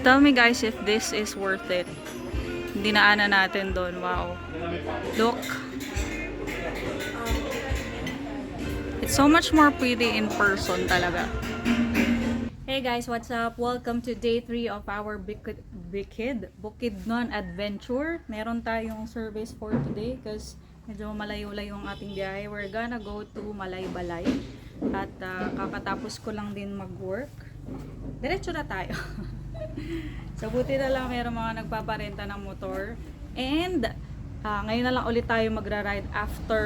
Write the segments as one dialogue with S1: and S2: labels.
S1: Tell me guys if this is worth it. Dinaanan natin doon. Wow. Look. It's so much more pretty in person talaga. Hey guys, what's up? Welcome to day 3 of our Bukidnon adventure. Meron tayong service for today because medyo malayo-layo ang ating biyahe. We're gonna go to Malaybalay. At kakatapos ko lang din mag-work. Diretso na tayo. So buti na lang meron mga nagpaparenta ng motor. And ngayon na lang ulit tayo magra-ride after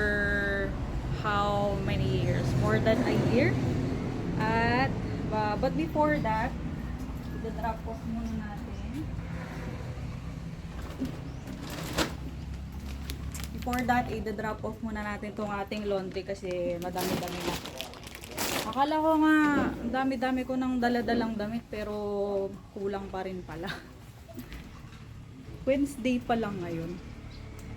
S1: how many years? More than a year. At but before that, i-drop off muna natin. Before that, i-drop off muna natin itong ating laundry kasi madami-dami na. Akala ko nga, dami-dami ko ng daladalang damit pero kulang pa rin pala. Wednesday pa lang ngayon.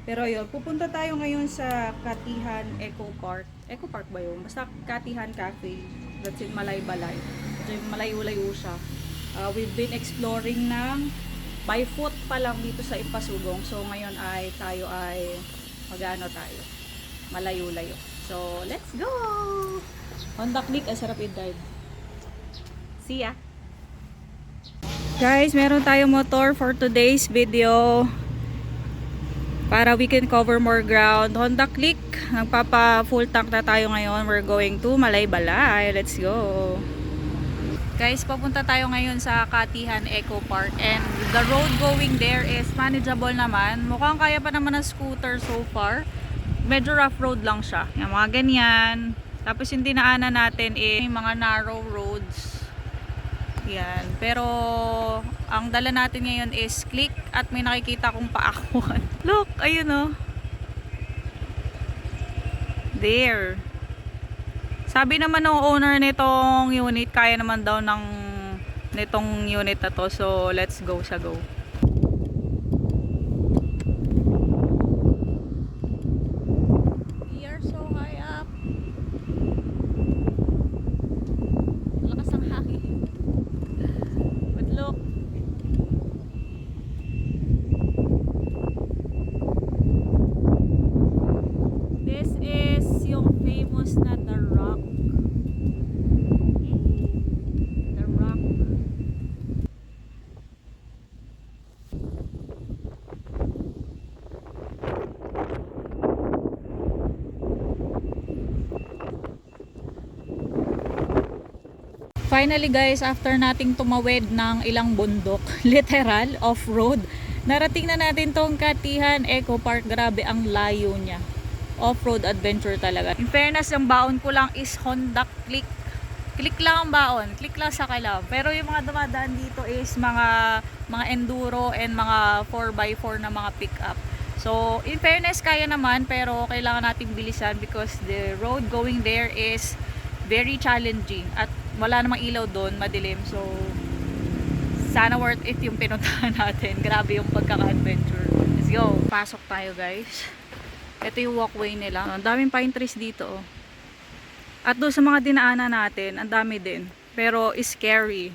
S1: Pero yun, pupunta tayo ngayon sa Katihan Eco Park. Eco Park ba yun? Basta Katihan Cafe. That's in Malaybalay. So, malayo-layo siya. We've been exploring ng by foot pa lang dito sa Ipasugong. So ngayon ay tayo ay mag-ano tayo. Malayo-layo. So let's go! Honda Click, sarap i-drive. See ya! Guys, meron tayong motor for today's video. Para we can cover more ground. Honda Click. Nagpapa full tank na tayo ngayon. We're going to Malaybalay. Let's go! Guys, papunta tayo ngayon sa Katihan Eco Park. And the road going there is manageable naman. Mukhang kaya pa naman ng scooter so far. Medyo rough road lang siya. Yung mga ganyan. Tapos yung dinaanan natin yung mga narrow roads. Yan. Pero ang dala natin ngayon is click at may nakikita kong paakwan. Look, ayun oh. There. Sabi naman ng owner nitong unit, kaya naman daw ng nitong unit na to. So let's go sa go. Finally guys, after nating tumawid ng ilang bundok, literal, off-road, narating na natin tong Katihan Eco Park. Grabe ang layo niya. Off-road adventure talaga. In fairness, yung baon ko lang is Honda Click. Click lang ang baon. Click lang sa kalaw. Pero yung mga dumadaan dito is mga enduro and mga 4x4 na mga pick-up. So, in fairness, kaya naman, pero kailangan nating bilisan because the road going there is very challenging. At wala namang ilaw doon, madilim. So, sana worth it yung pinuntahan natin. Grabe yung pagkaka-adventure. Let's go! Pasok tayo guys. Ito yung walkway nila. Ang daming pine trees dito. Oh. At doon sa mga dinaanan natin, ang dami din. Pero scary.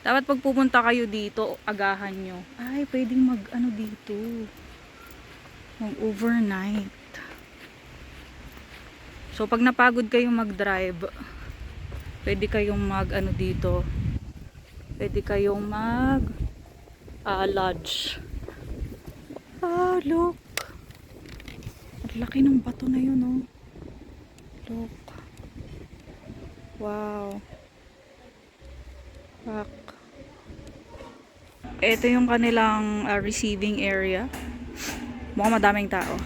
S1: Dapat pag pupunta kayo dito, agahan nyo. Ay, pwedeng mag-ano dito. Mag-overnight. So, pag napagod kayong mag-drive, pwede kayong mag-ano dito. Pwede kayong mag-lodge. Look. Ang laki ng bato na yun, oh. Look. Wow. Rock. Ito yung kanilang receiving area. Mukhang madaming tao.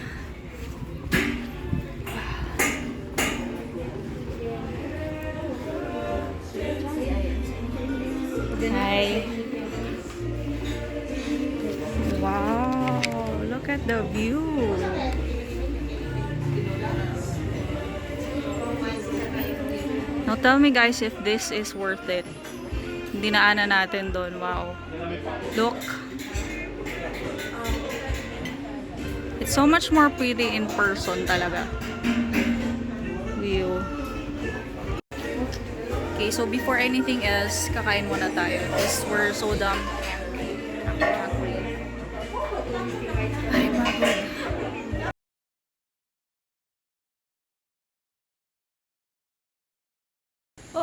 S1: Hi. Wow, look at the view. Now tell me guys if this is worth it. Dinaanan natin doon. Wow. Look. It's so much more pretty in person talaga. View. Okay, so before anything else, kakain muna tayo. Because we're so dumb.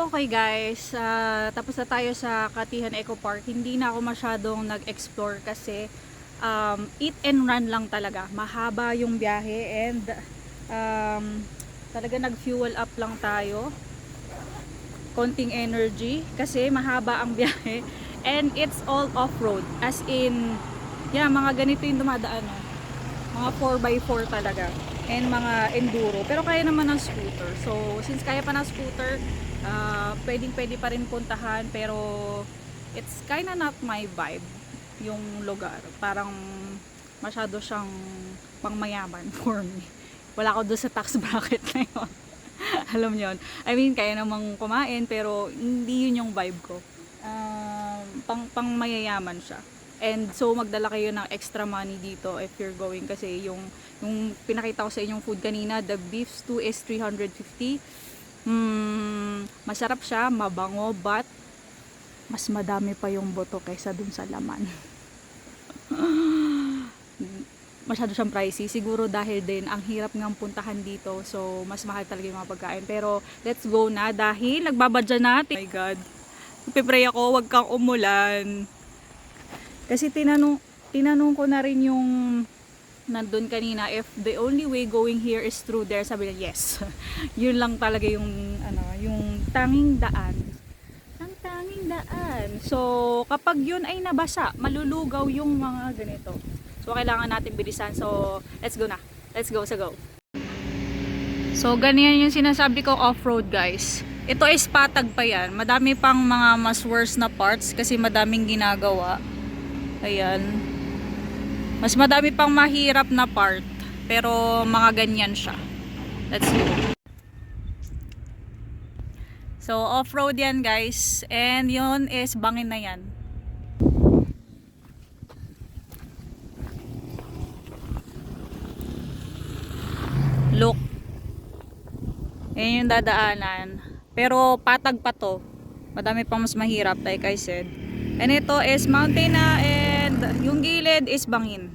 S1: Okay guys, tapos na tayo sa Katihan Eco Park. Hindi na ako masyadong nag-explore kasi eat and run lang talaga. Mahaba yung biyahe and talaga nag-fuel up lang tayo. Konting energy kasi mahaba ang biyahe and it's all off-road. As in, yeah, mga ganito yung dumadaan. Mga 4x4 talaga. And mga enduro. Pero kaya naman ng scooter. So, since kaya pa ng scooter, pwede pa rin puntahan. Pero, it's kinda not my vibe. Yung lugar. Parang masyado siyang pangmayaman for me. Wala ko doon sa tax bracket na yun. Alam nyo yun. I mean, kaya namang kumain. Pero, hindi yun yung vibe ko. Pang mayayaman siya. And so magdala kayo ng extra money dito if you're going kasi yung pinakita ko sa inyong food kanina, the beef stew is 350. Masarap siya, mabango, but mas madami pa yung boto kaysa dun sa laman. Masyado siyang pricey. Siguro dahil din ang hirap ngang puntahan dito. So mas mahal talaga yung mga pagkain. Pero let's go na dahil nagbabadya natin. Oh my God. Pipray ako, wag kang umulan. Kasi tinanong ko na rin yung nandun kanina if the only way going here is through there. Sabi niya, yes. Yun lang talaga yung yung tanging daan. Ang tanging daan. So, kapag yun ay nabasa, malulugaw yung mga ganito. So, kailangan natin bilisan. So, let's go na. Let's go. So, ganyan yung sinasabi ko off-road, guys. Ito is patag pa yan. Madami pang mga mas worse na parts kasi madaming ginagawa. Ayan. Mas madami pang mahirap na part. Pero mga ganyan siya. Let's go. So, off-road yan guys. And yun is bangin na yan. Look. Ayan yung dadaanan. Pero patag pa to. Madami pang mas mahirap like I said. And ito is mountain na and yung gilid is bangin.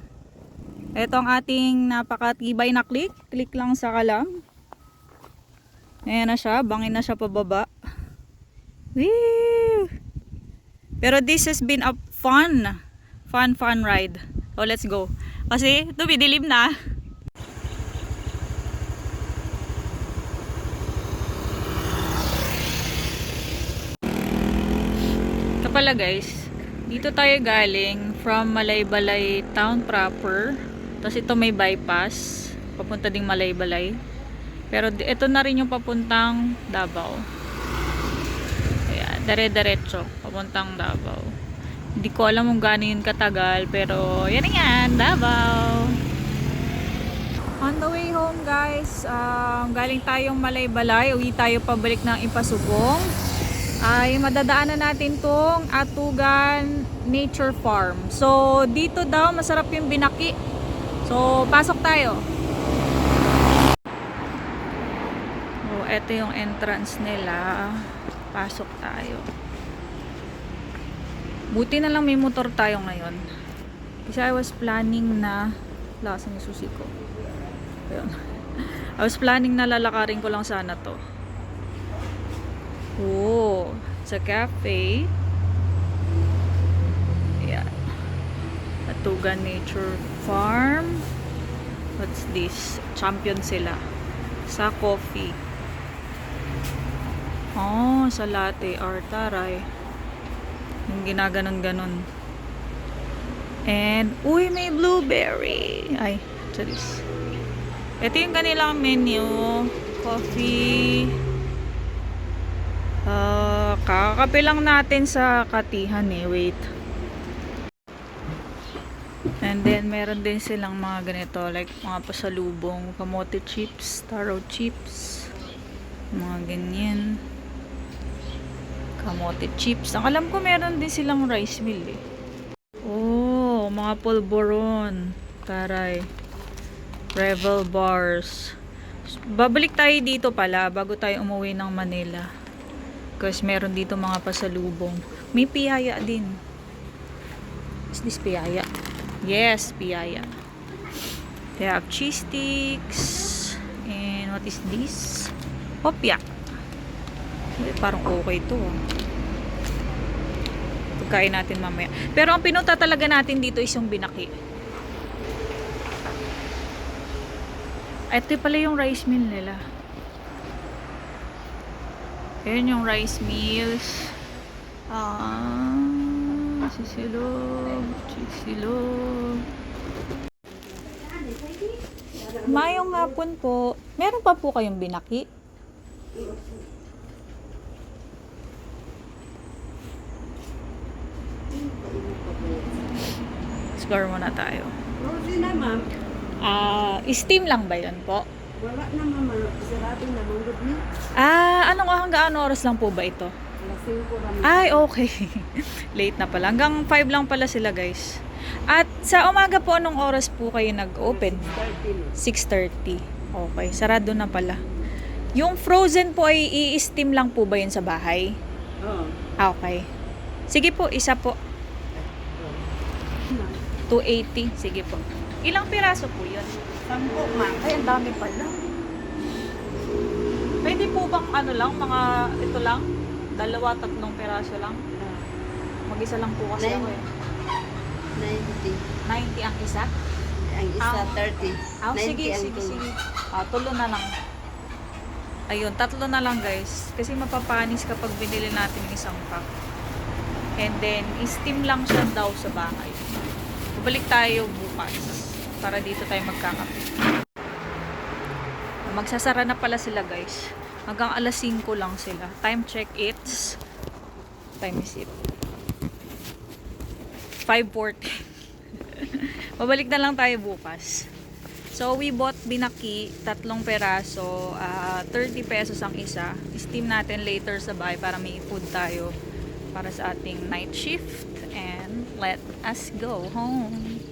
S1: Ito ang ating napakatibay na click. Click lang sa kalam. Ayan na siya. Bangin na siya pababa. Woo! Pero this has been a fun ride. So let's go. Kasi dumidilim na. Pala guys, dito tayo galing from Malaybalay town proper. Tapos ito may bypass papunta ding Malaybalay. Pero ito na rin yung papuntang Davao. Ayan, dire-diretso papuntang Davao. Hindi ko alam kung gaano yun katagal, pero yan yan, Davao. On the way home guys, galing tayong Malaybalay, uwi tayo pabalik ng Ipasugong. Ay madadaanan natin tong Atugan Nature Farm. So dito daw masarap yung binaki. So pasok tayo. Oh, ito yung entrance nila. Pasok tayo. Buti na lang may motor tayo ngayon. Kasi I was planning na lasan yung susi ko. Ayun. I was planning na lalakarin ko lang sana to. Oh, it's a cafe. Yeah. Atugan Nature Farm. What's this? Champion sila. Sa coffee. Oh, sa latte or taray. Yung ginaganon-ganon. And, uy, may blueberry. Ay, charis. Ito yung kanilang menu. Coffee. Kakakape lang natin sa Katihan eh. Wait. And then, meron din silang mga ganito. Like, mga pasalubong. Kamote chips. Taro chips. Mga ganyan. Kamote chips. Ang alam ko, meron din silang rice meal eh. Oh, mga polvoron. Taray. Revel bars. Babalik tayo dito pala bago tayo umuwi ng Manila. Kasi meron dito mga pasalubong. May piyaya din. Is this piyaya? Yes, piyaya. They have cheese sticks. And what is this? Hopyak. Parang okay to ah. Pagkain natin mamaya. Pero ang pinunta talaga natin dito is yung binaki. Ito pala yung rice mill nila. Ayan yung rice mills. Sisilog. Mayong hapon po. Meron pa po kayong binaki? Explore muna tayo.
S2: Rosie na, ma'am.
S1: Steam lang ba yun po?
S2: Wala na, ma'am. Sarado na, manggod ni.
S1: Hanggang ano oras lang po ba ito?
S2: Alas 5 kami.
S1: Ay, okay. Late na pala. Hanggang 5 lang pala sila, guys. At sa umaga po, anong oras po kayo nag-open? 6:30. Okay, sarado na pala. Yung frozen po ay i-steam lang po ba yun sa bahay?
S2: Oo.
S1: Okay. Sige po, isa po. 280. Sige po. Ilang piraso po yun?
S2: 10, ma'am.
S1: Ay, ang dami pala. Pwede po bang ano lang, mga ito lang? 2-3 piraso lang? Mag-isa lang po kasi ako eh.
S2: 90.
S1: 90 ang isa?
S2: Ang isa,
S1: Ah.
S2: 30.
S1: Sige,
S2: 90 ang
S1: sige,
S2: tulo.
S1: sige. Tulo na lang. Ayun, 3 na lang guys. Kasi mapapanis kapag binili natin yung isang pack. And then, steam lang siya daw sa bahay. Babalik tayo bukas para dito tayo magkakape. Magsasara na pala sila guys. Hanggang alas 5 lang sila. Time check it's... Time is it? 5:40. Babalik na lang tayo bukas. So, we bought binaki, 3 peraso, 30 pesos ang isa. Steam natin later sa bahay para may food tayo para sa ating night shift. And let us go home.